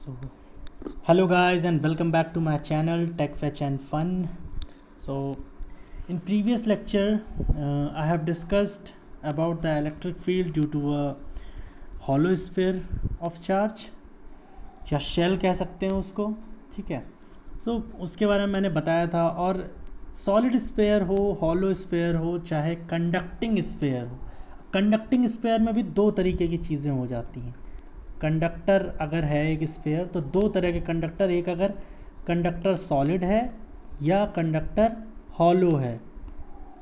So, hello guys and welcome back to my channel Tech Fetch and Fun. So, in previous lecture, I have discussed about the electric field due to a hollow sphere of charge या shell कह सकते हैं उसको, ठीक है. सो उसके बारे में मैंने बताया था. और सॉलिड स्फीयर हो, हॉलो स्फीयर हो, चाहे कंडक्टिंग स्फीयर हो, कंडक्टिंग स्फीयर में भी दो तरीके की चीज़ें हो जाती हैं. कंडक्टर अगर है एक स्फीयर तो दो तरह के कंडक्टर, एक अगर कंडक्टर सॉलिड है या कंडक्टर हॉलो है,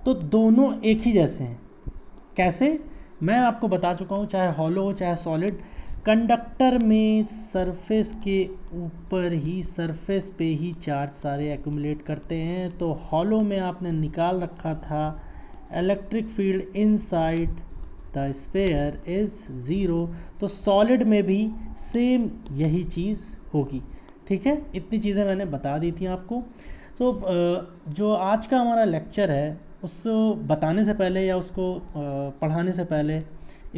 तो दोनों एक ही जैसे हैं. कैसे, मैं आपको बता चुका हूँ. चाहे हॉलो हो चाहे सॉलिड, कंडक्टर में सरफेस के ऊपर ही, सरफेस पे ही चार्ज सारे एक्यूमुलेट करते हैं. तो हॉलो में आपने निकाल रखा था electric field inside the sphere is zero, तो सॉलिड में भी सेम यही चीज़ होगी. ठीक है, इतनी चीज़ें मैंने बता दी थी आपको. सो जो आज का हमारा लेक्चर है उसको बताने से पहले या उसको पढ़ाने से पहले,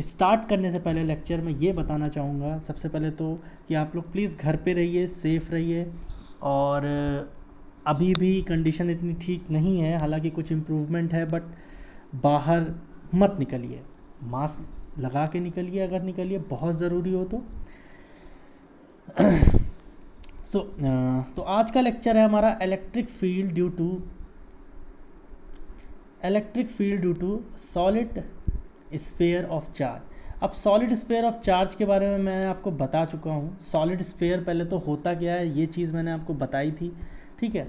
स्टार्ट करने से पहले लेक्चर में ये बताना चाहूँगा सबसे पहले तो कि आप लोग प्लीज़ घर पे रहिए, सेफ़ रहिए. और अभी भी कंडीशन इतनी ठीक नहीं है, हालांकि कुछ इम्प्रूवमेंट है, बट बाहर मत निकलिए, मास्क लगा के निकलिए अगर निकलिए, बहुत ज़रूरी हो तो. तो आज का लेक्चर है हमारा electric field due to solid sphere of charge. अब सॉलिड स्फीयर ऑफ चार्ज के बारे में मैं आपको बता चुका हूँ. सॉलिड स्फीयर पहले तो होता क्या है ये चीज़ मैंने आपको बताई थी. ठीक है,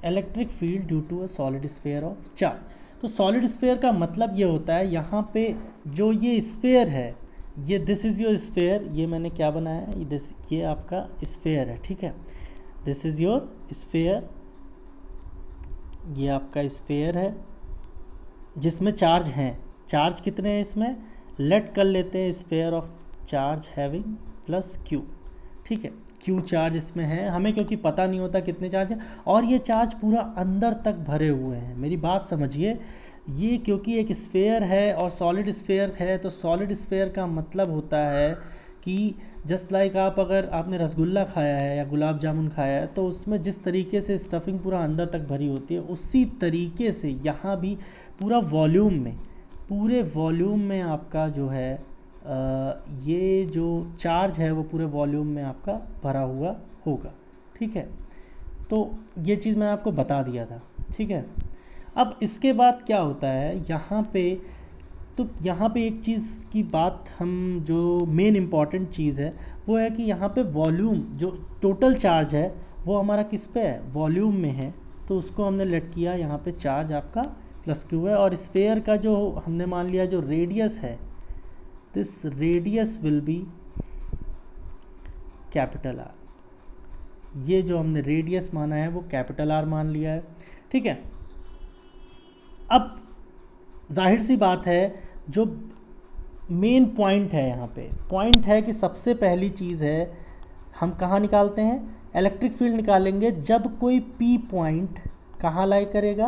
electric field due to a solid sphere of charge. तो सॉलिड स्फीयर का मतलब ये होता है, यहाँ पे जो ये स्फीयर है, ये दिस इज़ योर स्फीयर, ये मैंने क्या बनाया है, ये आपका स्फीयर है. ठीक है, दिस इज़ योर स्फीयर, ये आपका स्फीयर है जिसमें चार्ज हैं. चार्ज कितने हैं इसमें, लेट कर लेते हैं sphere of charge having plus Q. ठीक है, क्यू चार्ज इसमें है हमें, क्योंकि पता नहीं होता कितने चार्ज हैं. और ये चार्ज पूरा अंदर तक भरे हुए हैं. मेरी बात समझिए, ये क्योंकि एक स्फीयर है और सॉलिड स्फीयर है, तो सॉलिड स्फीयर का मतलब होता है कि जस्ट लाइक आप अगर आपने रसगुल्ला खाया है या गुलाब जामुन खाया है, तो उसमें जिस तरीके से स्टफिंग पूरा अंदर तक भरी होती है, उसी तरीके से यहाँ भी पूरा पूरे वॉल्यूम में आपका जो है ये जो चार्ज है वो पूरे वॉल्यूम में आपका भरा हुआ होगा. ठीक है, तो ये चीज़ मैंने आपको बता दिया था. ठीक है, अब इसके बाद क्या होता है यहाँ पे, तो यहाँ पे एक चीज़ की बात, हम जो मेन इम्पॉर्टेंट चीज़ है वो है कि यहाँ पे वॉल्यूम, जो टोटल चार्ज है वो हमारा किस पे है, वॉल्यूम में है. तो उसको हमने लेट किया, यहाँ पे चार्ज आपका प्लस क्यू है. और स्फीयर का जो हमने मान लिया जो रेडियस है, this radius will be capital R. ये जो हमने रेडियस माना है वो कैपिटल आर मान लिया है. ठीक है, अब जाहिर सी बात है, जो मेन पॉइंट है यहाँ पे, पॉइंट है कि सबसे पहली चीज़ है, हम कहाँ निकालते हैं, इलेक्ट्रिक फील्ड निकालेंगे जब कोई पी पॉइंट कहाँ लाई करेगा,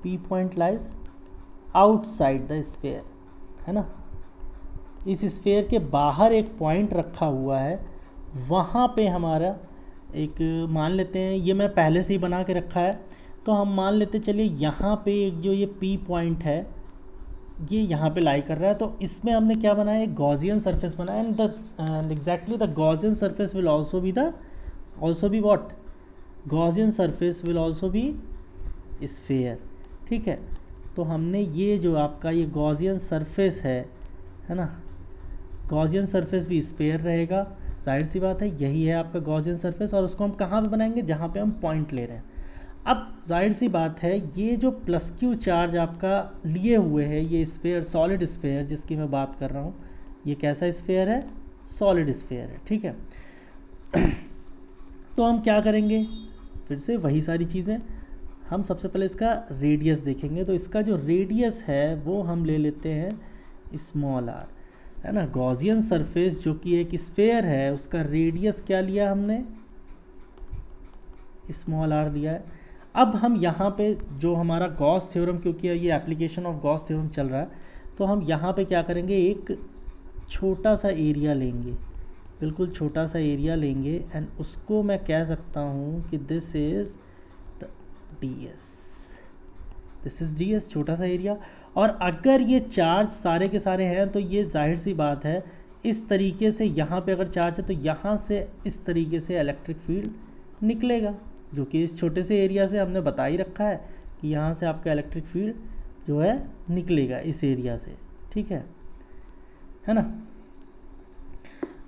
P point lies outside the sphere, है ना. इस स्फीयर के बाहर एक पॉइंट रखा हुआ है, वहाँ पे हमारा एक, मान लेते हैं ये मैं पहले से ही बना के रखा है, तो हम मान लेते चलिए यहाँ पे एक जो ये पी पॉइंट है ये यहाँ पे लाई कर रहा है. तो इसमें हमने क्या बनाया, एक गॉसियन सरफेस बनाया. And exactly the Gaussian surface will also be what, Gaussian surface will also be sphere. ठीक है, तो हमने ये जो आपका ये गॉसियन सरफेस है ना, गॉसियन सरफेस भी स्फीयर रहेगा. जाहिर सी बात है, यही है आपका गॉसियन सरफेस. और उसको हम कहाँ पे बनाएंगे, जहाँ पे हम पॉइंट ले रहे हैं. अब जाहिर सी बात है, ये जो प्लस क्यू चार्ज आपका लिए हुए है, ये स्फीयर, सॉलिड स्फीयर जिसकी मैं बात कर रहा हूँ, ये कैसा स्फीयर है, सॉलिड स्फीयर है. ठीक है, तो हम क्या करेंगे, फिर से वही सारी चीज़ें, हम सबसे पहले इसका रेडियस देखेंगे. तो इसका जो रेडियस है वो हम ले लेते हैं स्मॉल आर, है ना. गॉसियन सरफेस जो कि एक स्फीयर है, उसका रेडियस क्या लिया हमने, स्मॉल आर लिया है. अब हम यहाँ पे जो हमारा गॉस थ्योरम, क्योंकि ये एप्लीकेशन ऑफ गॉस थ्योरम चल रहा है, तो हम यहाँ पे क्या करेंगे, एक छोटा सा एरिया लेंगे, बिल्कुल छोटा सा एरिया लेंगे एंड उसको मैं कह सकता हूँ कि this is the ds, this is ds, छोटा सा एरिया। और अगर ये चार्ज सारे के सारे हैं तो ये जाहिर सी बात है इस तरीके से यहाँ पे अगर चार्ज है तो यहाँ से इस तरीके से इलेक्ट्रिक फील्ड निकलेगा, जो कि इस छोटे से एरिया से हमने बता ही रखा है कि यहाँ से आपका इलेक्ट्रिक फील्ड जो है निकलेगा इस एरिया से, ठीक है ना।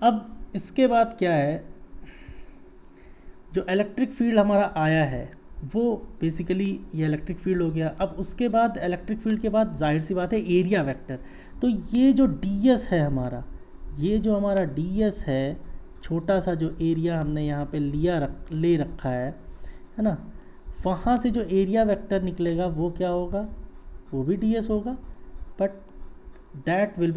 अब इसके बाद क्या है, जो इलेक्ट्रिक फील्ड हमारा आया है वो बेसिकली ये इलेक्ट्रिक फील्ड हो गया। अब उसके बाद इलेक्ट्रिक फील्ड के बाद जाहिर सी बात है एरिया वेक्टर। तो ये जो ds है हमारा, ये जो हमारा ds है, छोटा सा जो एरिया हमने यहाँ पे ले रखा है ना, वहाँ से जो एरिया वेक्टर निकलेगा वो क्या होगा, वो भी ds होगा, but that will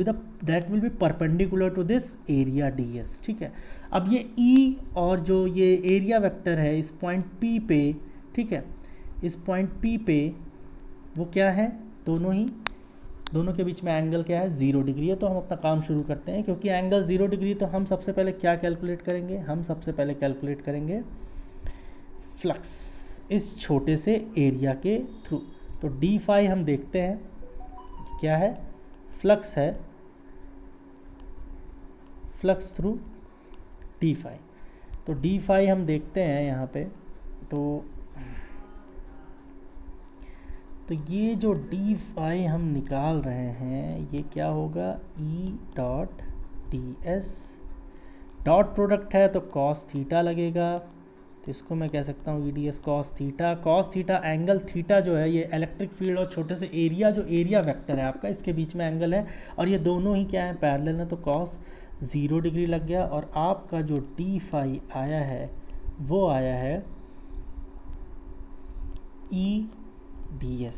be perpendicular to this area ds, ठीक है। अब ये E और जो ये एरिया वेक्टर है इस पॉइंट P पे, ठीक है, इस पॉइंट P पे वो क्या है, दोनों के बीच में एंगल क्या है, 0 डिग्री है। तो हम अपना काम शुरू करते हैं, क्योंकि एंगल 0 डिग्री तो हम सबसे पहले क्या कैलकुलेट करेंगे, हम सबसे पहले कैलकुलेट करेंगे फ्लक्स इस छोटे से एरिया के थ्रू। तो d फाई हम देखते हैं क्या है, फ्लक्स है, फ्लक्स थ्रू d फाई। तो d फाई हम देखते हैं यहाँ पे, तो ये जो d फाई हम निकाल रहे हैं ये क्या होगा, E dot ds, dot product है तो cos थीटा लगेगा, तो इसको मैं कह सकता हूँ ds cos theta angle theta जो है ये इलेक्ट्रिक फील्ड और छोटे से एरिया जो एरिया वेक्टर है आपका इसके बीच में एंगल है, और ये दोनों ही क्या है, पैरेलल है, तो cos 0 डिग्री लग गया। और आपका जो d फाई आया है वो आया है E ds।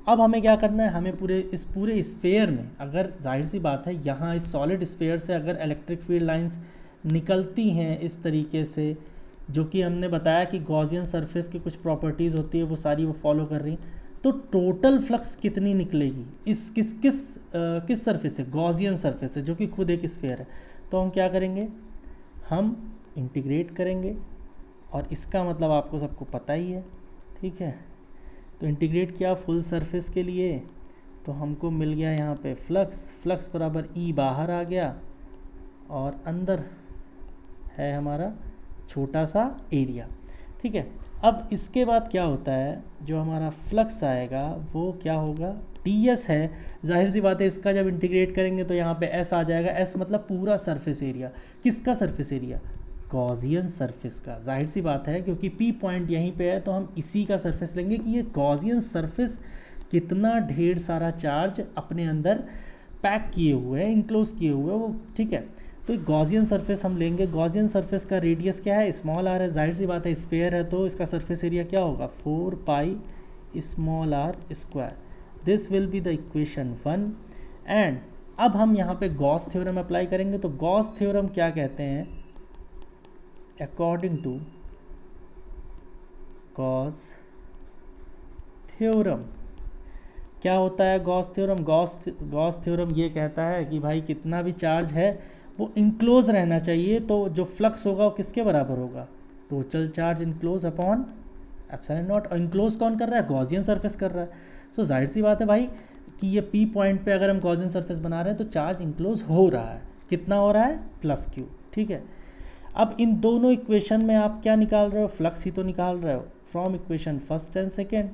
अब हमें क्या करना है, हमें इस पूरे स्फेयर में, अगर जाहिर सी बात है यहाँ इस सॉलिड स्फेयर से अगर इलेक्ट्रिक फील्ड लाइंस निकलती हैं इस तरीके से, जो कि हमने बताया कि गॉसियन सरफेस की कुछ प्रॉपर्टीज़ होती है वो सारी वो फॉलो कर रही, तो टोटल फ्लक्स कितनी निकलेगी इस किस सरफेस से, गॉसियन सरफेस से, जो कि खुद एक स्फेयर है। तो हम क्या करेंगे, हम इंटीग्रेट करेंगे, और इसका मतलब आपको सबको पता ही है, ठीक है। तो इंटीग्रेट किया फुल सरफेस के लिए, तो हमको मिल गया यहाँ पे फ्लक्स बराबर E बाहर आ गया, और अंदर है हमारा छोटा सा एरिया, ठीक है। अब इसके बाद क्या होता है, जो हमारा फ्लक्स आएगा वो क्या होगा, ds है, जाहिर सी बात है इसका जब इंटीग्रेट करेंगे तो यहाँ पे s आ जाएगा, s मतलब पूरा सरफेस एरिया। किसका सरफेस एरिया, गॉसियन सरफेस का, जाहिर सी बात है क्योंकि P पॉइंट यहीं पे है तो हम इसी का सरफेस लेंगे कि ये गॉसियन सरफेस कितना ढेर सारा चार्ज अपने अंदर पैक किए हुए हैं, इंक्लोज किए हुए हैं वो, ठीक है। तो एक गॉसियन सरफेस हम लेंगे, गॉसियन सरफेस का रेडियस क्या है, स्मॉल r है, जाहिर सी बात है स्फेयर है तो इसका सरफेस एरिया क्या होगा, 4 pi small r square. This will be the equation 1। And अब हम यहाँ पे गॉस थ्योरम अप्लाई करेंगे। तो गॉस थ्योरम क्या कहते हैं, अकॉर्डिंग टू गॉस थ्योरम क्या होता है, गॉस थ्योरम, गॉस थ्योरम ये कहता है कि भाई कितना भी चार्ज है वो इनक्लोज रहना चाहिए, तो जो फ्लक्स होगा वो किसके बराबर होगा, total charge enclose upon epsilon naught. और इनक्लोज कौन कर रहा है, गॉसियन सरफेस कर रहा है। सो जाहिर सी बात है भाई कि ये P पॉइंट पे अगर हम गॉसियन सरफेस बना रहे हैं तो चार्ज इनक्लोज हो रहा है, कितना हो रहा है, +q, ठीक है। अब इन दोनों इक्वेशन में आप क्या निकाल रहे हो, फ्लक्स ही तो निकाल रहे हो from equation first and second.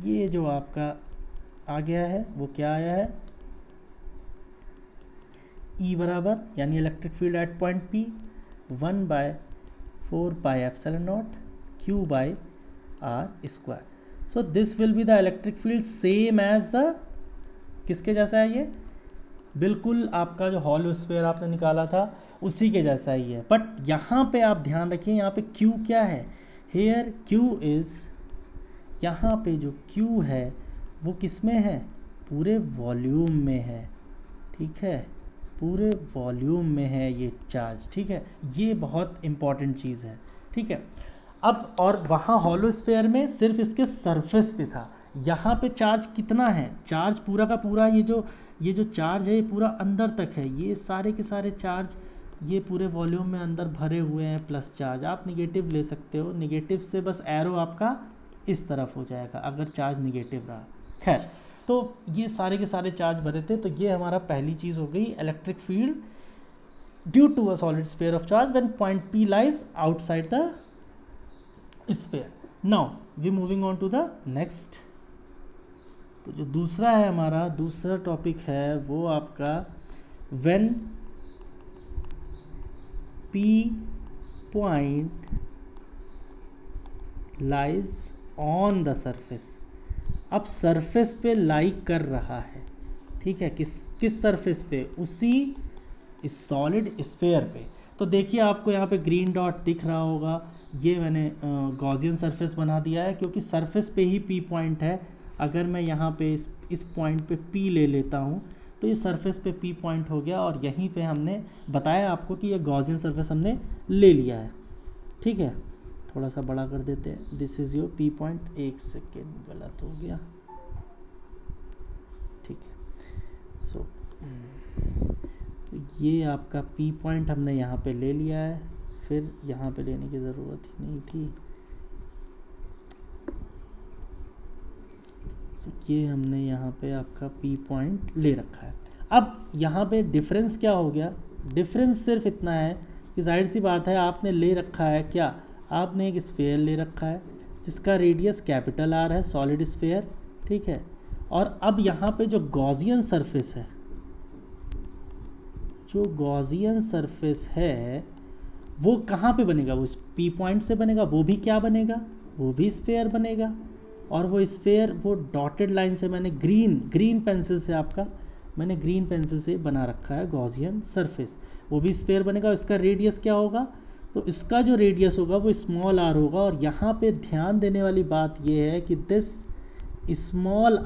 ये जो आपका आ गया है वो क्या आया है, E बराबर यानी electric field at point P 1/4 pi epsilon naught Q by R square. So this will be the electric field same as the, किसके जैसा है ये, बिल्कुल आपका जो हॉलो स्फीयर आपने निकाला था उसी के जैसा ही है। बट यहाँ पे आप ध्यान रखिए, यहाँ पे Q क्या है, हेयर Q इज़, यहाँ पे जो Q है वो किस में है, पूरे वॉल्यूम में है, ठीक है, पूरे वॉल्यूम में है ये चार्ज, ठीक है। ये बहुत इम्पॉर्टेंट चीज़ है, ठीक है। अब और वहाँ हॉलो स्फीयर में सिर्फ इसके सरफेस पे था, यहाँ पे चार्ज कितना है, चार्ज पूरा का पूरा ये जो चार्ज है ये पूरा अंदर तक है, ये सारे के सारे चार्ज ये पूरे वॉल्यूम में अंदर भरे हुए हैं प्लस चार्ज। आप निगेटिव ले सकते हो, निगेटिव से बस एरो आपका इस तरफ हो जाएगा अगर चार्ज निगेटिव रहा। खैर, तो ये सारे के सारे चार्ज भरे थे, तो ये हमारा पहली चीज़ हो गई, electric field due to a solid sphere of charge when point P lies outside the sphere. Now we moving on to the next. तो जो दूसरा है हमारा, दूसरा टॉपिक है वो आपका when P point lies on the surface. अब सरफेस पे लाई कर रहा है, ठीक है, किस सरफेस पे, उसी इस सॉलिड स्फीयर पे। तो देखिए आपको यहाँ पे ग्रीन डॉट दिख रहा होगा, ये मैंने गॉसियन सरफेस बना दिया है क्योंकि सरफेस पे ही P पॉइंट है। अगर मैं यहाँ पे इस पॉइंट पे P ले लेता हूँ तो ये सरफेस पे P पॉइंट हो गया, और यहीं पे हमने बताया आपको कि ये गॉसियन सरफेस हमने ले लिया है, ठीक है। थोड़ा सा बड़ा कर देते हैं, this is your P point. एक सेकेंड, गलत हो गया, ठीक है। सो ये आपका P पॉइंट हमने यहाँ पे ले लिया है, फिर यहाँ पे लेने की ज़रूरत ही नहीं थी। तो ये हमने यहाँ पे आपका P पॉइंट ले रखा है। अब यहाँ पे डिफरेंस क्या हो गया, डिफरेंस सिर्फ इतना है कि जाहिर सी बात है आपने ले रखा है क्या, आपने एक स्फीयर ले रखा है जिसका रेडियस कैपिटल R है, सॉलिड स्फीयर, ठीक है। और अब यहाँ पे जो गॉसियन सरफेस है, जो गॉसियन सरफेस है वो कहाँ पे बनेगा, वो P पॉइंट से बनेगा। वो भी क्या बनेगा, वो भी स्फीयर बनेगा। और वो स्फीयर वो डॉटेड लाइन से मैंने ग्रीन पेंसिल से आपका मैंने ग्रीन पेंसिल से बना रखा है गॉसियन सरफेस, वो भी स्फीयर बनेगा। इसका रेडियस क्या होगा, तो इसका जो रेडियस होगा वो स्मॉल r होगा। और यहाँ पे ध्यान देने वाली बात ये है कि this small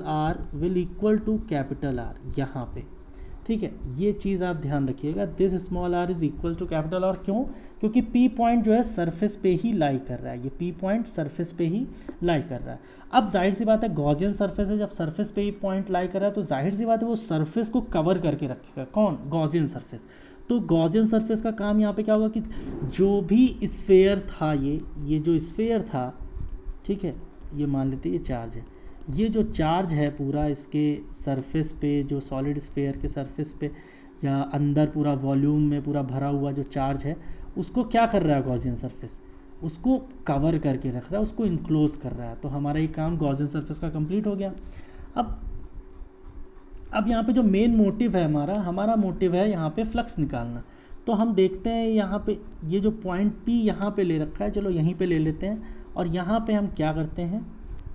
r will equal to capital R यहाँ पे, ठीक है। ये चीज़ आप ध्यान रखिएगा, this small r is equal to capital R। क्यों, क्योंकि P पॉइंट जो है सरफेस पे ही लाई कर रहा है, ये P पॉइंट सरफेस पे ही लाई कर रहा है। अब जाहिर सी बात है गॉसियन सरफेस है, जब सरफेस पे ही पॉइंट लाई कर रहा है तो जाहिर सी बात है वो सरफेस को कवर करके रखेगा। कौन, गॉसियन सरफेस। तो गॉसियन सरफेस का काम यहाँ पे क्या होगा कि जो भी स्फीयर था, ये जो स्फीयर था, ठीक है, ये मान लेते हैं ये चार्ज है, ये जो चार्ज है पूरा इसके सरफेस पे, जो सॉलिड स्फीयर के सरफेस पे या अंदर पूरा वॉल्यूम में पूरा भरा हुआ जो चार्ज है, उसको क्या कर रहा है गॉसियन सरफेस, उसको कवर करके रख रहा है, उसको इनक्लोज कर रहा है। तो हमारा ये काम गॉसियन सरफेस का कंप्लीट हो गया। अब यहाँ पे जो मेन मोटिव है हमारा मोटिव है यहाँ पे फ्लक्स निकालना। तो हम देखते हैं यहाँ पे ये जो पॉइंट P यहाँ पे ले रखा है, चलो यहीं पे ले लेते हैं। और यहाँ पे हम क्या करते हैं,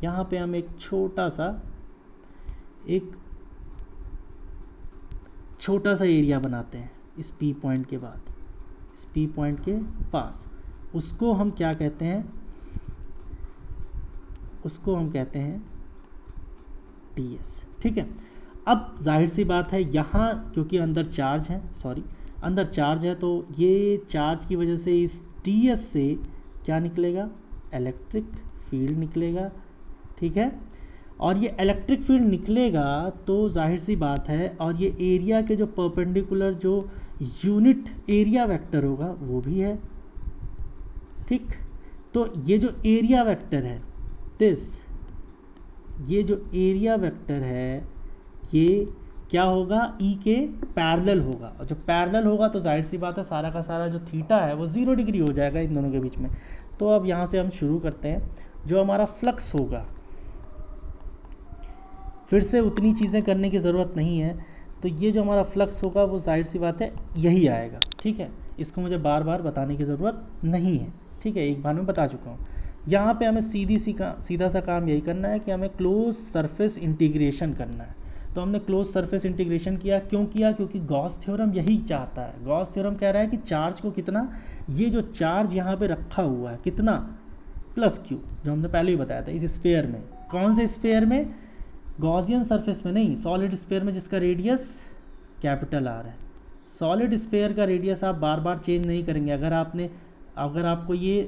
यहाँ पे हम एक छोटा सा एरिया बनाते हैं इस P पॉइंट के बाद, इस P पॉइंट के पास। उसको हम क्या कहते हैं, उसको हम कहते हैं ds, ठीक है। अब जाहिर सी बात है यहाँ क्योंकि अंदर चार्ज है, तो ये चार्ज की वजह से इस ds से क्या निकलेगा, इलेक्ट्रिक फील्ड निकलेगा, ठीक है। और ये इलेक्ट्रिक फील्ड निकलेगा तो जाहिर सी बात है, और ये एरिया के जो परपेंडिकुलर जो यूनिट एरिया वेक्टर होगा वो भी है, ठीक। तो ये जो एरिया वेक्टर है ये जो एरिया वेक्टर है ये क्या होगा, E के पैरेलल होगा। और जब पैरेलल होगा तो जाहिर सी बात है सारा का सारा जो थीटा है वो 0 डिग्री हो जाएगा इन दोनों के बीच में। तो अब यहाँ से हम शुरू करते हैं। जो हमारा फ्लक्स होगा, फिर से उतनी चीज़ें करने की ज़रूरत नहीं है। तो ये जो हमारा फ्लक्स होगा वो जाहिर सी बात है यही आएगा, ठीक है। इसको मुझे बार बार बताने की ज़रूरत नहीं है, ठीक है, एक बार मैं बता चुका हूँ। यहाँ पे हमें सीधा सा काम यही करना है कि हमें क्लोज सरफेस इंटीग्रेशन करना है। तो हमने क्लोज सरफेस इंटीग्रेशन किया, क्यों किया, क्योंकि गॉस थ्योरम यही चाहता है। गॉस थ्योरम कह रहा है कि चार्ज को कितना, ये जो चार्ज यहाँ पे रखा हुआ है कितना, प्लस क्यू, जो हमने पहले ही बताया था इस स्फीयर में। कौन से स्फीयर में, गॉसियन सरफेस में नहीं, सॉलिड स्फीयर में जिसका रेडियस कैपिटल R है। सॉलिड स्फीयर का रेडियस आप बार बार चेंज नहीं करेंगे। अगर आपको ये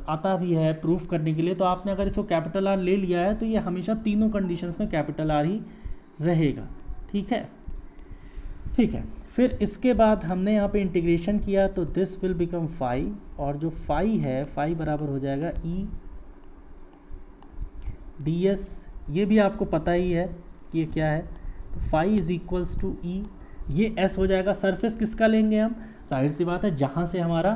आता भी है प्रूफ करने के लिए, तो आपने अगर इसको कैपिटल R ले लिया है तो ये हमेशा तीनों कंडीशंस में कैपिटल R ही रहेगा। ठीक है, ठीक है। फिर इसके बाद हमने यहाँ पे इंटीग्रेशन किया तो दिस विल बिकम फाई, और जो फाई है फाई बराबर हो जाएगा ई डी एस। ये भी आपको पता ही है कि ये क्या है, तो फाई इज इक्वल्स टू ई, ये एस हो जाएगा। सरफेस किसका लेंगे हम, जाहिर सी बात है जहाँ से हमारा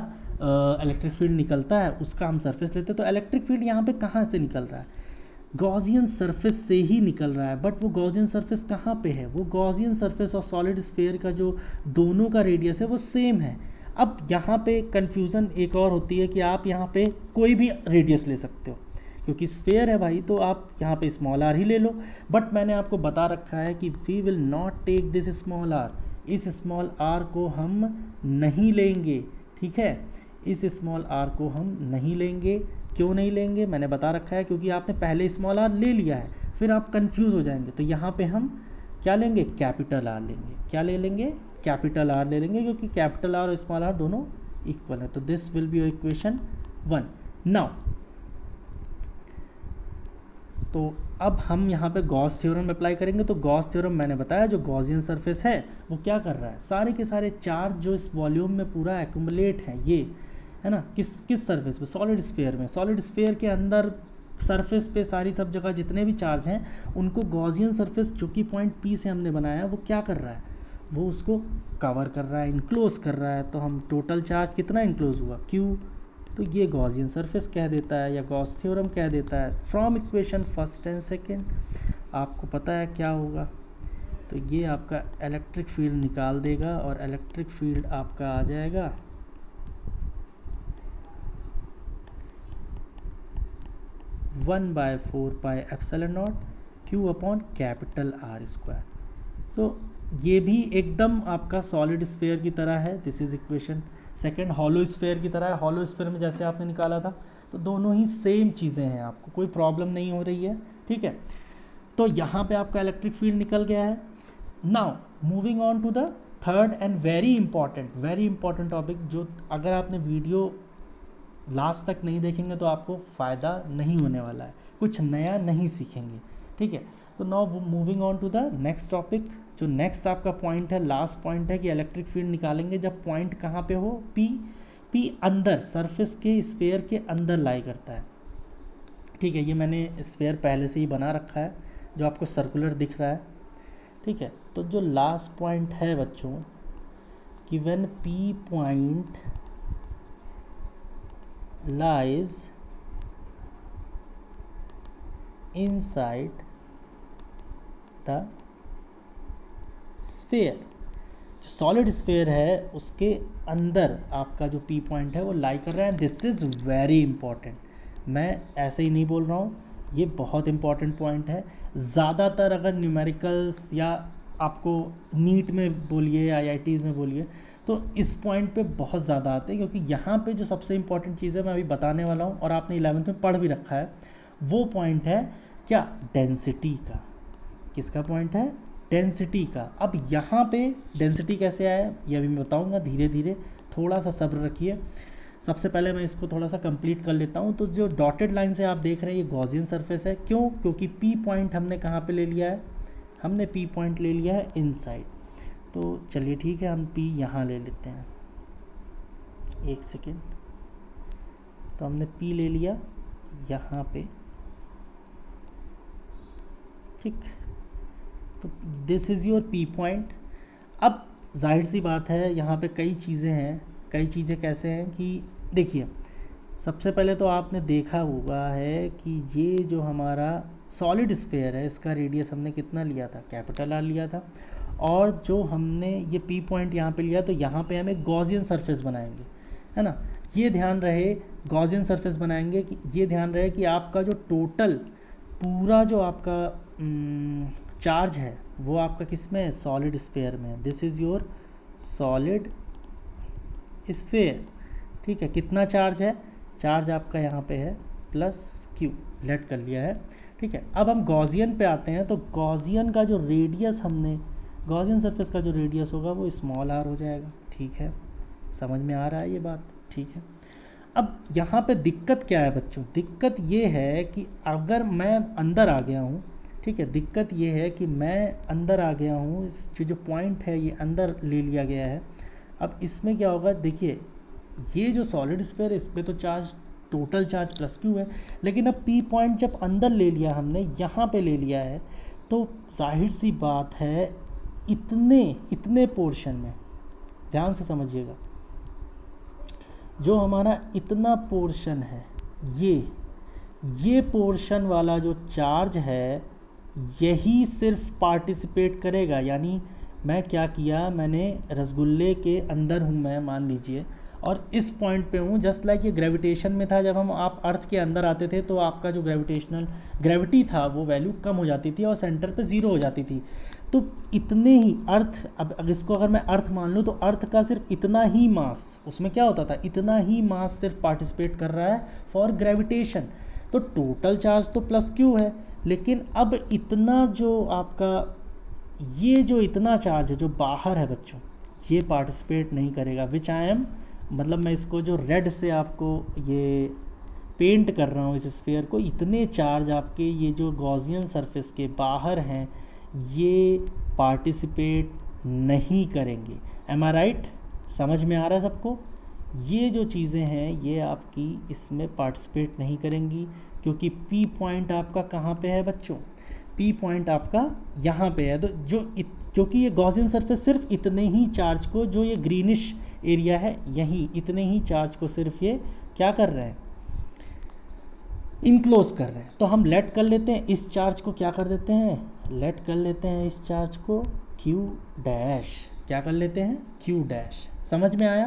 इलेक्ट्रिक फील्ड निकलता है उसका हम सरफेस लेते हैं। तो इलेक्ट्रिक फील्ड यहाँ पे कहाँ से निकल रहा है, गॉसियन सरफेस से ही निकल रहा है। बट वो गॉसियन सरफेस कहाँ पे है, वो गॉसियन सरफेस और सॉलिड स्फीयर का जो दोनों का रेडियस है वो सेम है। अब यहाँ पे कन्फ्यूज़न एक और होती है कि आप यहाँ पे कोई भी रेडियस ले सकते हो, क्योंकि स्फीयर है भाई, तो आप यहाँ पे स्मॉल आर ही ले लो। बट मैंने आपको बता रखा है कि we will not take this small r, इस स्मॉल आर को हम नहीं लेंगे। ठीक है, इस स्मॉल आर को हम नहीं लेंगे। क्यों नहीं लेंगे, मैंने बता रखा है, क्योंकि आपने पहले स्मॉल आर ले लिया है, फिर आप कंफ्यूज हो जाएंगे। तो यहाँ पे हम क्या लेंगे, कैपिटल आर लेंगे। क्या ले लेंगे, कैपिटल आर ले लेंगे, क्योंकि कैपिटल आर और स्मॉल आर दोनों इक्वल है। तो this will be equation 1। Now तो अब हम यहाँ पे गॉस थ्योरम अप्लाई करेंगे। तो गॉस थ्योरम मैंने बताया, जो गॉसियन सरफेस है वो क्या कर रहा है, सारे के सारे चार्ज जो इस वॉल्यूम में पूरा एक्यूमुलेट है, ये है ना, किस सरफेस पे, सॉलिड स्फीयर में। सॉलिड स्फीयर के अंदर सरफेस पे सारी सब जगह जितने भी चार्ज हैं उनको गॉसियन सरफेस जो कि पॉइंट पी से हमने बनाया है वो क्या कर रहा है, वो उसको कवर कर रहा है, इनक्लोज कर रहा है। तो हम टोटल चार्ज कितना इनक्लोज हुआ, क्यू, तो ये गॉसियन सरफेस कह देता है या गॉस थ्योरम कह देता है। From equation first and second आपको पता है क्या होगा, तो ये आपका इलेक्ट्रिक फील्ड निकाल देगा, और इलेक्ट्रिक फील्ड आपका आ जाएगा 1/4 pi epsilon naught Q upon capital R square. So ये भी एकदम आपका सॉलिड स्फीयर की तरह है। This is equation second. Hollow sphere की तरह है, हॉलो स्फीयर में जैसे आपने निकाला था, तो दोनों ही सेम चीज़ें हैं, आपको कोई प्रॉब्लम नहीं हो रही है। ठीक है, तो यहाँ पे आपका इलेक्ट्रिक फील्ड निकल गया है। Now moving on to the third and very important topic, जो अगर आपने वीडियो लास्ट तक नहीं देखेंगे तो आपको फ़ायदा नहीं होने वाला है, कुछ नया नहीं सीखेंगे। ठीक है, तो now moving on to the next topic. जो नेक्स्ट आपका पॉइंट है, लास्ट पॉइंट है कि इलेक्ट्रिक फील्ड निकालेंगे जब पॉइंट कहाँ पे हो, पी अंदर सरफेस के स्फीयर के अंदर लाई करता है। ठीक है, ये मैंने स्फीयर पहले से ही बना रखा है जो आपको सर्कुलर दिख रहा है। ठीक है, तो जो लास्ट पॉइंट है बच्चों कि when P point lies inside the sphere, जो सॉलिड स्फीयर है उसके अंदर आपका जो पी पॉइंट है वो लाई कर रहा है। दिस इज़ वेरी इंपॉर्टेंट, मैं ऐसे ही नहीं बोल रहा हूँ, ये बहुत इंपॉर्टेंट पॉइंट है। ज़्यादातर अगर न्यूमेरिकल्स या आपको नीट में बोलिए, IITs में बोलिए, तो इस पॉइंट पे बहुत ज़्यादा आते हैं, क्योंकि यहाँ पे जो सबसे इम्पॉर्टेंट चीज़ है मैं अभी बताने वाला हूँ, और आपने 11th में पढ़ भी रखा है, वो पॉइंट है क्या, डेंसिटी का। किसका पॉइंट है, डेंसिटी का। अब यहाँ पे डेंसिटी कैसे आया ये अभी मैं बताऊँगा धीरे धीरे, थोड़ा सा सब्र रखिए। सबसे पहले मैं इसको थोड़ा सा कंप्लीट कर लेता हूँ। तो जो डॉटेड लाइन से आप देख रहे हैं ये गॉसियन सरफेस है। क्यों, क्योंकि पी पॉइंट हमने कहाँ पे ले लिया है, हमने पी पॉइंट ले लिया है इनसाइड। तो चलिए ठीक है, हम पी यहाँ ले लेते हैं, एक सेकेंड। तो हमने पी ले लिया यहाँ पे, ठीक। तो this is your P point. अब जाहिर सी बात है यहाँ पे कई चीज़ें हैं। कई चीज़ें कैसे हैं कि देखिए, सबसे पहले तो आपने देखा हुआ है कि ये जो हमारा सॉलिड स्फीयर है इसका रेडियस हमने कितना लिया था, कैपिटल आर लिया था। और जो हमने ये पी पॉइंट यहाँ पे लिया, तो यहाँ पे हम एक गॉसियन सरफेस बनाएंगे, है ना। ये ध्यान रहे, गॉसियन सरफेस बनाएंगे कि ये ध्यान रहे कि आपका जो टोटल पूरा जो आपका चार्ज है वो आपका किस में है, सॉलिड स्फीयर में। This is your solid sphere, ठीक है। कितना चार्ज है, चार्ज आपका यहाँ पे है प्लस क्यू, लेट कर लिया है, ठीक है। अब हम गॉसियन पे आते हैं। तो गॉसियन का जो रेडियस हमने, गॉसियन सरफेस का जो रेडियस होगा वो स्मॉल आर हो जाएगा, ठीक है। समझ में आ रहा है ये बात, ठीक है। अब यहाँ पे दिक्कत क्या है बच्चों, दिक्कत ये है कि अगर मैं अंदर आ गया हूँ, ठीक है। दिक्कत ये है कि मैं अंदर आ गया हूँ, इस जो पॉइंट है ये अंदर ले लिया गया है। अब इसमें क्या होगा, देखिए ये जो सॉलिड स्फीयर इस पर तो charge, total charge plus Q है, लेकिन अब पी पॉइंट जब अंदर ले लिया हमने, यहाँ पे ले लिया है, तो जाहिर सी बात है इतने पोर्शन में, ध्यान से समझिएगा, जो हमारा इतना पोर्शन है, ये पोर्शन वाला जो चार्ज है यही सिर्फ पार्टिसिपेट करेगा। यानी मैं क्या किया, मैंने रसगुल्ले के अंदर हूँ मैं, मान लीजिए, और इस पॉइंट पे हूँ, जस्ट लाइक ये ग्रेविटेशन में था, जब आप अर्थ के अंदर आते थे तो आपका जो ग्रेविटी था वो वैल्यू कम हो जाती थी और सेंटर पे ज़ीरो हो जाती थी। तो इतने ही अर्थ, अब इसको अगर मैं अर्थ मान लूँ तो अर्थ का सिर्फ इतना ही मास, उसमें क्या होता था, इतना ही मास सिर्फ पार्टिसिपेट कर रहा है फॉर ग्रेविटेशन। तो टोटल चार्ज तो प्लस क्यू है, लेकिन अब इतना जो आपका ये जो इतना चार्ज है जो बाहर है बच्चों, ये पार्टिसिपेट नहीं करेगा, विच आई एम, मतलब मैं इसको जो रेड से आपको ये पेंट कर रहा हूँ इस स्फीयर को, इतने चार्ज आपके ये जो गॉसियन सरफेस के बाहर हैं ये पार्टिसिपेट नहीं करेंगे। एम आई राइट? समझ में आ रहा है सबको? ये जो चीज़ें हैं ये आपकी इसमें पार्टिसिपेट नहीं करेंगी, क्योंकि पी पॉइंट आपका कहाँ पे है बच्चों, पी पॉइंट आपका यहाँ पे है। तो क्योंकि ये गॉसियन सरफेस सिर्फ इतने ही चार्ज को, जो ये ग्रीनिश एरिया है यहीं, इतने ही चार्ज को सिर्फ ये क्या कर रहे हैं, इनक्लोज कर रहे हैं। तो हम लेट कर लेते हैं इस चार्ज को, क्या कर देते हैं, लेट कर लेते हैं इस चार्ज को क्यू डैश, क्या कर लेते हैं, क्यू डैश। समझ में आया?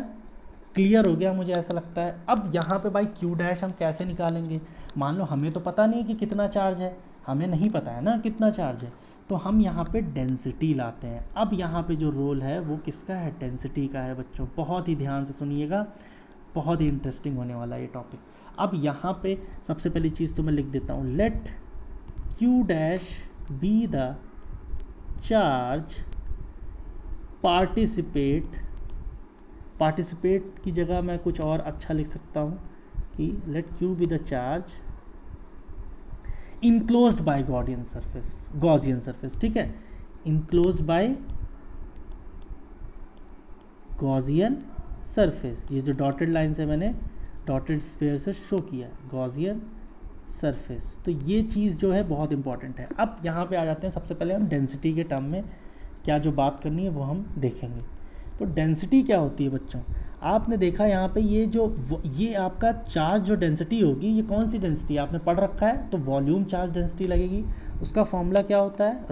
क्लियर हो गया मुझे ऐसा लगता है। अब यहाँ पे भाई क्यू डैश हम कैसे निकालेंगे, मान लो हमें तो पता नहीं कि कितना चार्ज है, हमें नहीं पता है ना कितना चार्ज है, तो हम यहाँ पे डेंसिटी लाते हैं। अब यहाँ पे जो रोल है वो किसका है, डेंसिटी का है बच्चों। बहुत ही ध्यान से सुनिएगा, बहुत ही इंटरेस्टिंग होने वाला है ये टॉपिक। अब यहाँ पे सबसे पहली चीज़ तो मैं लिख देता हूँ, let Q dash be the charge participate की जगह मैं कुछ और अच्छा लिख सकता हूँ कि let Q be the charge enclosed by Gaussian surface, ठीक है, इनक्लोज्ड बाय गॉसियन सरफेस। ये जो डॉटेड लाइन से मैंने डॉटेड स्फीयर से शो किया, गॉसियन सरफेस। तो ये चीज़ जो है बहुत इंपॉर्टेंट है। अब यहाँ पे आ जाते हैं, सबसे पहले हम डेंसिटी के टर्म में क्या जो बात करनी है वो हम देखेंगे। तो डेंसिटी क्या होती है बच्चों, आपने देखा यहाँ पे ये आपका चार्ज जो डेंसिटी होगी, ये कौन सी डेंसिटी आपने पढ़ रखा है, तो वॉल्यूम चार्ज डेंसिटी लगेगी। उसका फॉर्मूला क्या होता है,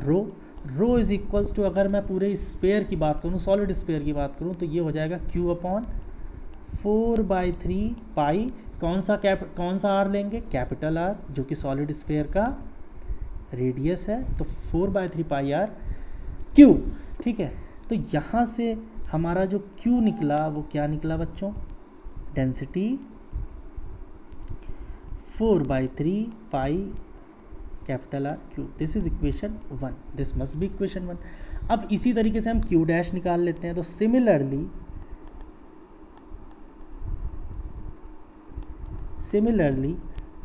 रो इज इक्वल्स टू, अगर मैं पूरे स्फीयर की बात करूँ, सॉलिड स्फीयर की बात करूँ, तो ये हो जाएगा Q अपॉन 4/3 पाई, कौन सा आर लेंगे, कैपिटल आर, जो कि सॉलिड स्फीयर का रेडियस है, तो 4/3 पाई आर Q, ठीक है। तो यहाँ से हमारा जो Q निकला वो क्या निकला बच्चों, density 4/3 pi capital R Q। This is equation 1, this must be equation 1। अब इसी तरीके से हम Q डैश निकाल लेते हैं। तो सिमिलरली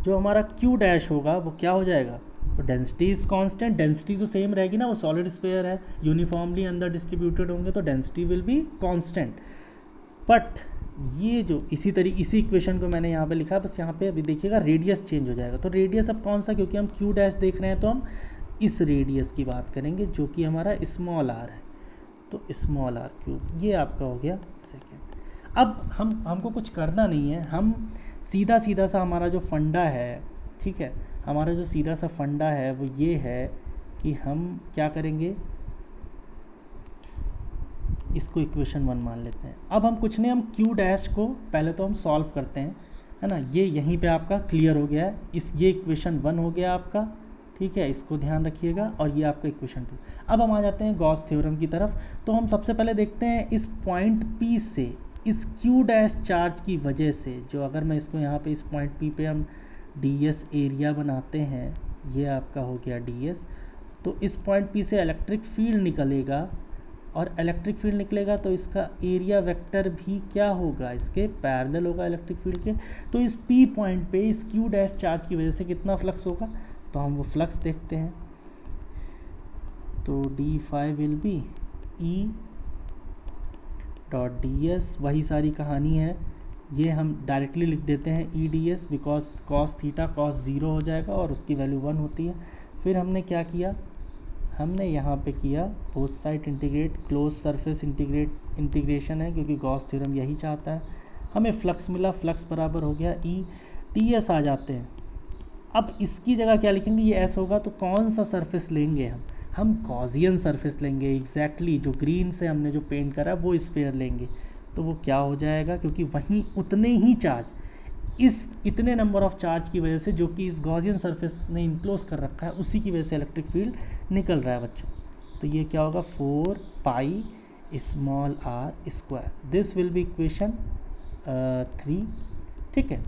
जो हमारा Q डैश होगा वो क्या हो जाएगा, तो डेंसिटी इज कांस्टेंट, डेंसिटी तो सेम रहेगी ना, वो सॉलिड स्फीयर है, यूनिफॉर्मली अंदर डिस्ट्रीब्यूटेड होंगे, तो density will be constant. But ये जो इसी इक्वेशन को मैंने यहाँ पे लिखा, बस यहाँ पे अभी देखिएगा रेडियस चेंज हो जाएगा। तो रेडियस अब कौन सा, क्योंकि हम Q डैश देख रहे हैं तो हम इस रेडियस की बात करेंगे जो कि हमारा स्मॉल r है, तो स्मॉल r3, ये आपका हो गया सेकेंड। अब हमको कुछ करना नहीं है, हम सीधा सा हमारा जो फंडा है, ठीक है, हमारा जो सीधा सा फंडा है वो ये है कि हम क्या करेंगे, इसको इक्वेशन 1 मान लेते हैं। अब हम कुछ नहीं, हम Q डैश को पहले तो हम सॉल्व करते हैं, है ना। ये यहीं पे आपका क्लियर हो गया है, ये इक्वेशन 1 हो गया आपका, ठीक है, इसको ध्यान रखिएगा। और ये आपका इक्वेशन 2। अब हम आ जाते हैं गॉस थ्योरम की तरफ। तो हम सबसे पहले देखते हैं इस पॉइंट P से, इस Q डैश चार्ज की वजह से, जो अगर मैं इसको यहाँ पे इस पॉइंट P पे हम ds एरिया बनाते हैं, ये आपका हो गया ds। तो इस पॉइंट P से इलेक्ट्रिक फील्ड निकलेगा, और इलेक्ट्रिक फील्ड निकलेगा तो इसका एरिया वेक्टर भी क्या होगा, इसके पैरेलल होगा इलेक्ट्रिक फील्ड के। तो इस P पॉइंट पे इस Q डैश चार्ज की वजह से कितना फ्लक्स होगा, तो हम वो फ्लक्स देखते हैं। तो d5 will be E dot ds, वही सारी कहानी है, ये हम डायरेक्टली लिख देते हैं E D S, because cos theta cos 0 हो जाएगा और उसकी वैल्यू 1 होती है। फिर हमने क्या किया, हमने यहाँ पे किया both side integrate, close surface integration है क्योंकि गॉस थ्योरम यही चाहता है। हमें फ्लक्स मिला, फ्लक्स बराबर हो गया ई टी एस आ जाते हैं। अब इसकी जगह क्या लिखेंगे, ये एस होगा तो कौन सा सरफेस लेंगे हम गॉसियन सरफेस लेंगे। एग्जैक्टली जो ग्रीन से हमने जो पेंट करा वो स्फीयर लेंगे, तो वो क्या हो जाएगा, क्योंकि वहीं उतने ही चार्ज, इस इतने नंबर ऑफ चार्ज की वजह से जो कि इस गॉसियन सरफेस ने इनक्लोज कर रखा है, उसी की वजह से इलेक्ट्रिक फील्ड निकल रहा है बच्चों। तो ये क्या होगा, 4 pi small r square, this will be equation 3। ठीक है,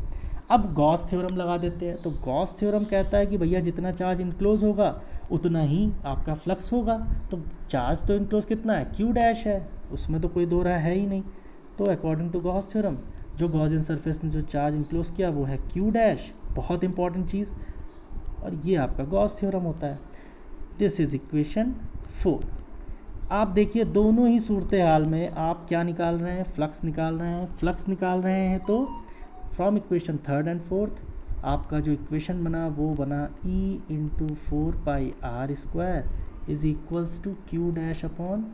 अब गॉस थ्योरम लगा देते हैं। तो गॉस थ्योरम कहता है कि भैया जितना चार्ज इनक्लोज होगा उतना ही आपका फ्लक्स होगा। तो चार्ज तो इनक्लोज कितना है, क्यू डैश है, उसमें तो कोई दो राय है ही नहीं। तो अकॉर्डिंग टू गॉस थ्योरम जो गॉसियन सरफेस ने जो चार्ज इनक्लोज किया वो है क्यू डैश, बहुत इंपॉर्टेंट चीज़, और ये आपका गॉस थ्योरम होता है। This is equation 4। आप देखिए दोनों ही सूरत हाल में आप क्या निकाल रहे हैं, फ्लक्स निकाल रहे हैं। फ्लक्स निकाल रहे हैं तो from equation 3rd and 4th आपका जो इक्वेशन बना वो बना E into 4 pi R square is equals to Q dash upon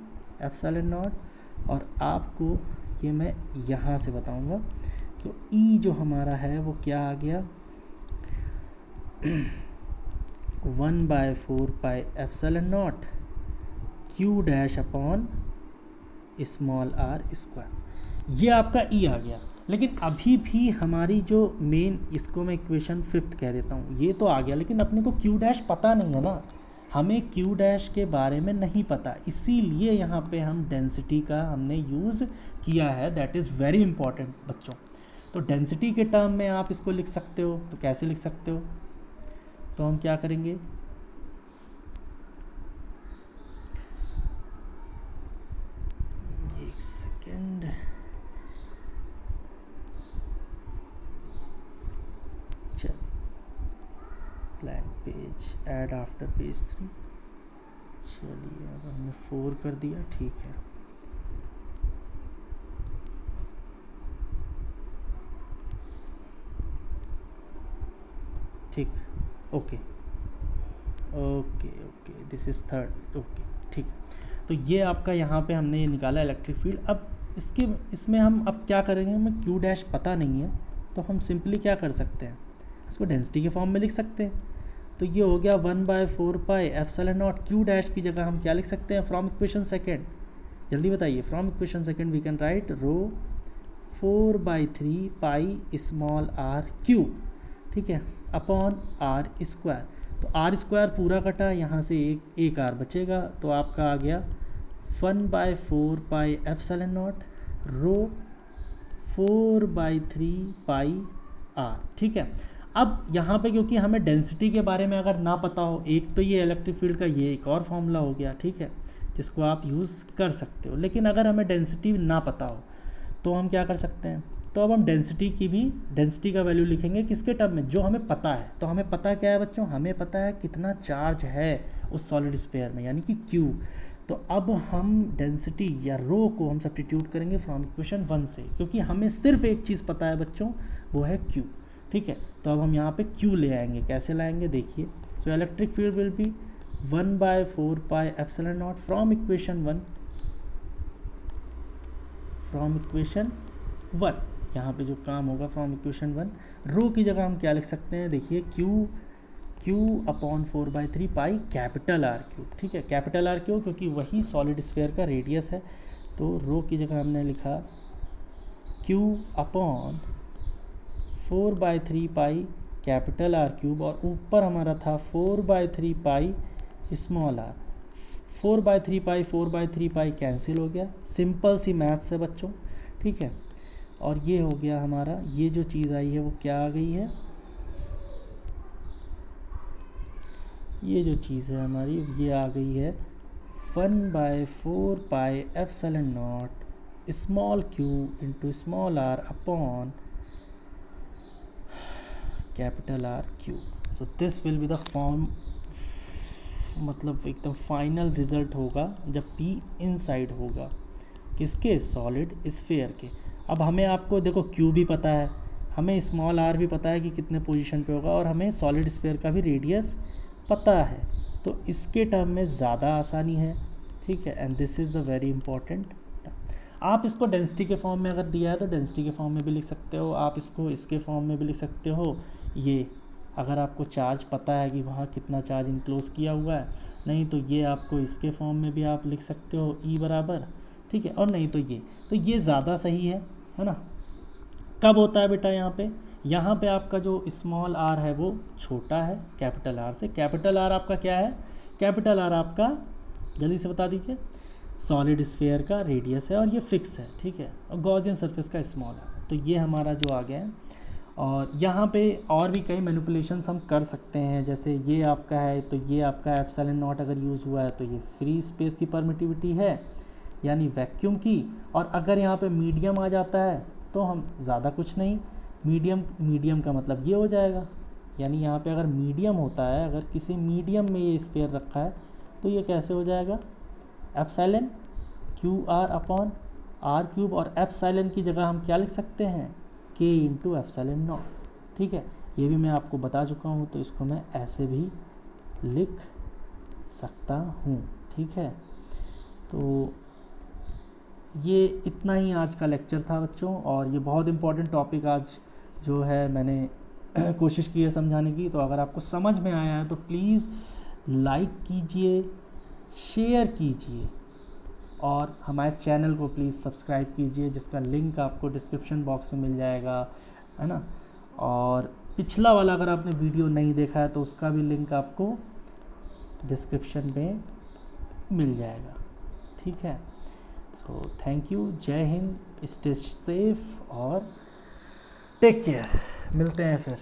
epsilon naught. और आपको ये मैं यहाँ से बताऊँगा। तो E जो हमारा है वो क्या आ गया, 1/4 pi epsilon naught Q dash upon small r square, ये आपका E आ गया। लेकिन अभी भी हमारी जो मेन, इसको मैं इक्वेशन 5th कह देता हूँ, ये तो आ गया, लेकिन अपने को क्यू डैश पता नहीं है ना, हमें क्यू डैश के बारे में नहीं पता, इसीलिए यहाँ पे हम डेंसिटी का हमने यूज़ किया है। दैट इज़ वेरी इंपॉर्टेंट बच्चों। तो डेंसिटी के टर्म में आप इसको लिख सकते हो, तो कैसे लिख सकते हो, तो हम क्या करेंगे, एक second, blank page, add after page 3। चलिए अब हमने 4 कर दिया, ठीक है। ठीक, okay okay okay, this is 3rd, okay ठीक। तो ये आपका यहाँ पे हमने ये निकाला इलेक्ट्रिक फील्ड। अब इसमें हम अब क्या करेंगे, हमें क्यू डैश पता नहीं है, तो हम सिंपली क्या कर सकते हैं, इसको डेंसिटी के फॉर्म में लिख सकते हैं। तो ये हो गया 1/4 pi epsilon naught, Q dash की जगह हम क्या लिख सकते हैं, फ्रॉम इक्वेशन 2nd, जल्दी बताइए, from equation 2nd we can write rho 4/3 pi small r Q, ठीक है, अपॉन आर स्क्वायर। तो आर स्क्वायर पूरा कटा, यहाँ से एक आर बचेगा, तो आपका आ गया 1/4 pi epsilon naught rho 4/3 pi R, ठीक है। अब यहाँ पे क्योंकि हमें डेंसिटी के बारे में अगर ना पता हो, एक तो ये इलेक्ट्रिक फील्ड का ये एक और फॉर्मूला हो गया, ठीक है, जिसको आप यूज़ कर सकते हो। लेकिन अगर हमें डेंसिटी ना पता हो तो हम क्या कर सकते हैं, तो अब हम डेंसिटी का वैल्यू लिखेंगे किसके टर्म में, जो हमें पता है। तो हमें पता क्या है बच्चों, हमें पता है कितना चार्ज है उस सॉलिड स्फीयर में, यानी कि Q। तो अब हम डेंसिटी या रो को हम सब्स्टिट्यूट करेंगे फ्रॉम इक्वेशन 1 से, क्योंकि हमें सिर्फ एक चीज़ पता है बच्चों, वो है Q, ठीक है। तो अब हम यहाँ पे Q ले आएंगे, कैसे लाएंगे देखिए। So electric field will be 1/4 pi epsilon not from equation 1, यहाँ पे जो काम होगा फ्रॉम इक्वेशन 1, रो की जगह हम क्या लिख सकते हैं, देखिए Q upon 4/3 pi capital R cube, ठीक है। कैपिटल R क्यों, क्योंकि वही सॉलिड स्फीयर का रेडियस है। तो रो की जगह हमने लिखा Q upon 4/3 pi capital R cube, और ऊपर हमारा था 4/3 pi small r। 4/3 pi cancel हो गया, सिंपल सी मैथ्स है बच्चों, ठीक है। और ये हो गया हमारा, ये जो चीज़ आई है वो क्या आ गई है, ये जो चीज़ है हमारी ये आ गई है 1/4 pi epsilon not small q into small r upon capital R cube. So this will be the मतलब एकदम फाइनल रिजल्ट होगा जब P इनसाइड होगा किसके, सॉलिड स्फेयर के। अब हमें आपको देखो Q भी पता है, हमें स्मॉल r भी पता है कि कितने पोजीशन पे होगा, और हमें सॉलिड स्फेयर का भी रेडियस पता है, तो इसके टर्म में ज़्यादा आसानी है, ठीक है। And this is the very important. आप इसको डेंसिटी के फॉर्म में अगर दिया है तो डेंसिटी के फॉर्म में भी लिख सकते हो, आप इसको इसके फॉर्म में भी लिख सकते हो। ये अगर आपको चार्ज पता है कि वहाँ कितना चार्ज इनक्लोज किया हुआ है, नहीं तो ये आपको इसके फॉर्म में भी आप लिख सकते हो E बराबर, ठीक है। और नहीं तो ये ज़्यादा सही है ना। कब होता है बेटा, यहाँ पे आपका जो स्मॉल r है वो छोटा है कैपिटल R से। कैपिटल R आपका क्या है, कैपिटल R आपका जल्दी से बता दीजिए, सॉलिड स्फेयर का रेडियस है और ये फिक्स है, ठीक है, और गॉसियन सरफेस का स्मॉल है। तो ये हमारा जो आ गया है। और यहाँ पे और भी कई मैनिपुलेशंस हम कर सकते हैं, जैसे ये आपका है तो ये आपका एप्सिलॉन नॉट अगर यूज़ हुआ है तो ये फ्री स्पेस की परमिटिविटी है, यानी वैक्यूम की। और अगर यहाँ पे मीडियम आ जाता है तो हम ज़्यादा कुछ नहीं, मीडियम का मतलब ये हो जाएगा, यानी यहाँ पे अगर मीडियम होता है, अगर किसी मीडियम में ये स्फेयर रखा है तो ये कैसे हो जाएगा, एप्सिलॉन QR अपॉन R³ और एप्सिलॉन की जगह हम क्या लिख सकते हैं, K इंटू एप्सिलॉन नॉट, ठीक है। ये भी मैं आपको बता चुका हूँ, तो इसको मैं ऐसे भी लिख सकता हूँ, ठीक है। तो ये इतना ही आज का लेक्चर था बच्चों, और ये बहुत इम्पोर्टेंट टॉपिक आज जो है मैंने कोशिश की है समझाने की। तो अगर आपको समझ में आया है तो प्लीज़ लाइक कीजिए, शेयर कीजिए, और हमारे चैनल को प्लीज़ सब्सक्राइब कीजिए, जिसका लिंक आपको डिस्क्रिप्शन बॉक्स में मिल जाएगा, है ना। और पिछला वाला अगर आपने वीडियो नहीं देखा है तो उसका भी लिंक आपको डिस्क्रिप्शन में मिल जाएगा, ठीक है। सो थैंक यू, जय हिंद, स्टे सेफ और टेक केयर, मिलते हैं फिर।